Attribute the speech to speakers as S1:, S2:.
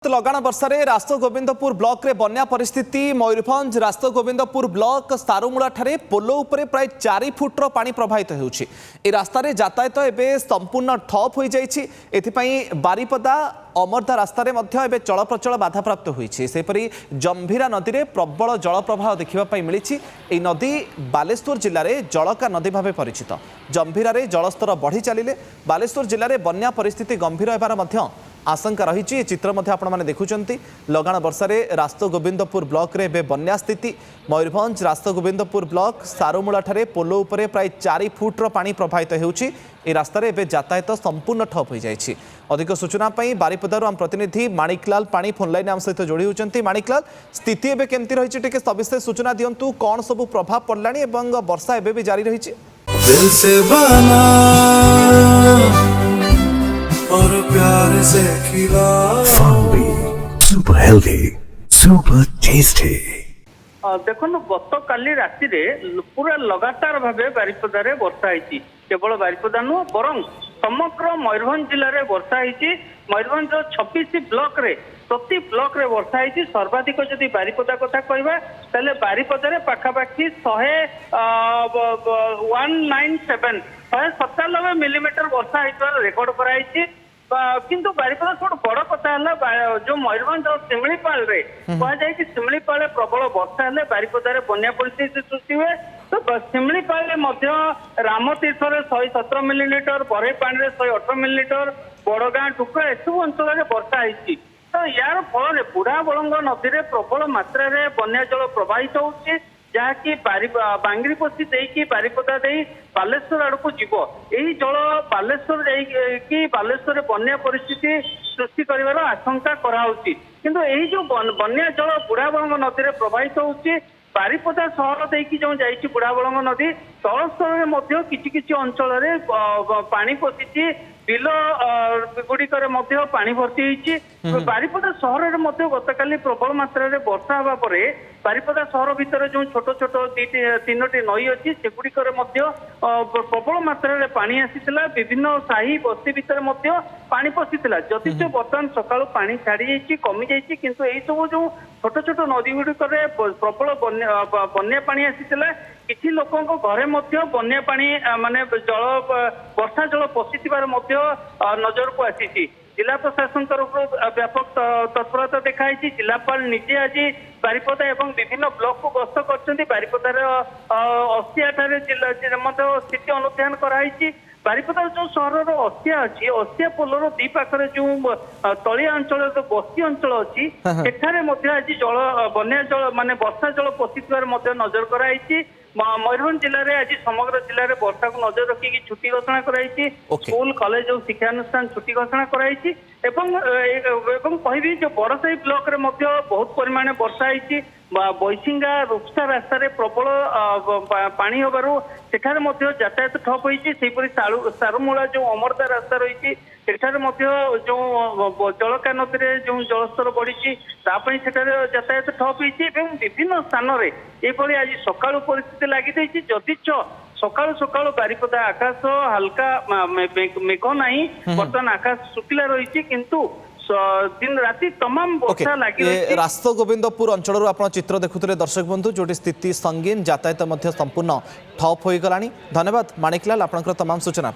S1: लगाण वर्षार रास्त गोविंदपुर ब्लॉक रे बन्या परिस्थिति मयूरभंज रास्त गोविंदपुर ब्लॉक सारुमूला ठारे पोलो उपरे प्राय 4 फुट्र पानी प्रभावित होउछि। ए रास्ता रे यातायात एबे संपूर्ण ठप हो जाइछि। एथिपई बारिपदा अमरदा रास्ता रे मध्य एबे चलप्रचल बाधाप्राप्त होइछि। सेपरि जंभीरा नदी रे प्रबल जल प्रवाह देखिबा पई मिलिछि। ए नदी बालेश्वर जिल्ला रे जलका नदी भाबे परिचित। जंभीरा रे जलस्तर बढ़ी चलिले बालेश्वर जिल्ला रे बन्या परिस्थिति गंभीर हेबार मध्य आशंका रही। चित्र मध्य आपण माने देखुचंती लगाण वर्षार रास्त गोविंदपुर ब्लॉक रे बे बन्या स्थिति मयूरभंज रास्त गोविंदपुर ब्लॉक सारुमूला ठारे पोलो उपरे प्राय 4 फुट्र पानी प्रभावित होउछि। ए रास्ता रे एबे यातायात संपूर्ण ठप हो जाइछि। अधिक सूचना पई बारिपदार आम प्रतिनिधि माणिकलाल पानी फोन लाइन आम सहित जोड़ी होचंती। माणिकलाल स्थिति एबे केमती रहिछि टिके सविशेष सूचना दियंतु कोन सब प्रभाव पड़लानी एवं वर्षा एबे भी जारी रहिछि।
S2: दिल से बना और प्यार से खिला सुपर हेल्दी सुपर टेस्टी।
S3: देखो गत काली राति पूरा लगातार भाव बारिपदा वर्षा होती। केवल बारिपदा नुह बरं समग्र मयूरभंज जिले में वर्षा होती। मयूरभंज 26 ब्लॉक रे प्रति ब्लॉक रे वर्षा होती। सर्वाधिक जदि बारिपदा कथा कहवा ताले बारिपदा पाखापाखि 197 मिलीमीटर वर्षा होता रेकर्ड कराई। किंतु बारिपदा सब बड़ कथा है जो मयूरभंज और शिमिलीपाल रे कहुए कि शिमिलीपाल प्रबल वर्षा है बारिपदा बन्या परिस्थिति सृष्टि हुए। तो शिमिलीपाल रामतीर्थ 117 मिलीमीटर बरईपाणी 118 मिलीमीटर बड़गाँ टुका एसबू अंचल वर्षा होती। तो यार फल बुढ़ा बलंग नदी में प्रबल मात्रा बन्या जल प्रवाहित होती जहाँकि बांगरीपोषी देकी बारिपदा दे बालेश्वर आड़ को जीव। यही जल बालेश्वर बालेश्वर बन्या परिस्थिति सृष्टि कर आशंका कराउछि। किंतु यही जो बन्या जल बुढ़ाबलंग नदी में प्रवाहित होउछि बारिपदा सहर देकी जो जाइछि बुढ़ाबलंग नदी तलस्तर में किछि किछि अंचल रे पानी पशिछि। बिल गुड़िकर पानी भर्ती होइछि। बारिपदा सहर में गतकाली प्रबल मात्रा वर्षा हवा परे बारिपदा सहर भितर जो छोट छोट 3टी नई अच्छी सेगुड़िकर प्रबल मात्रा पानी आसीथिला। विभिन्न साही बस्ती भितर पानी पशिथिला। जदि बर्तमान सकाळु पानी छाड़ी जाइछि कमी जाइछि किंतु एई सब जो छोट छोट नदी गुड़िकर प्रबल बन्या पानी आसीथिला। किछि लोकंको घरे बन्या पानी माने जल वर्षा जल पशिथिबार नजर को आसी। जिला प्रशासन तरफ व्यापक तत्परता देखाई। जिलापाल निजे आज बारिपदा एवं विभिन्न ब्लॉक को गस्त कर बारिपदार 80 स्थिति अनुध्यान कराई। बारिपदा जो सहर 80 अच्छी 80 पोलर दी पाखरे जो तलिया अंचल जो बस्ती अंचल अच्छी सेठारे आज जल बन्या जल माने वर्षा जल पशिथिबार नजर कराई। मयूरभंज जिले में आज समग्र जिले में वर्षा को नजर रखिकी छुट्टी घोषणा कराई। स्कूल कॉलेज और शिक्षानुष्ठान छुट्टी घोषणा कराई। कहबी जो बड़साही ब्लॉक रे बहुत परिमाण वर्षा होती। बैसिंगा रूपसा रास्ता प्रबल पानी होबारु सेठारे यातायात ठप होईपरी सारुमूला जो अमरदा रास्ता रही जो जलका नदी में जो जलस्तर बढ़ी यातायात ठप होती। विभिन्न स्थान में ये आज सकाळु परिस्थिति लगी जदिच सकाळु सकाळु बारिपदा आकाश हल्का मेघ नहीं बर्तमान आकाश शुखिला रही किंतु दिन राति तमाम वर्षा लगी रही।
S1: रास्त गोविंदपुर अंचल आप चित्र देखुले दर्शक बंधु जो स्थिति संगीन यातायात संपूर्ण ठप हो गलानी। धन्यवाद माणिकलाल आपनकर तमाम सूचना।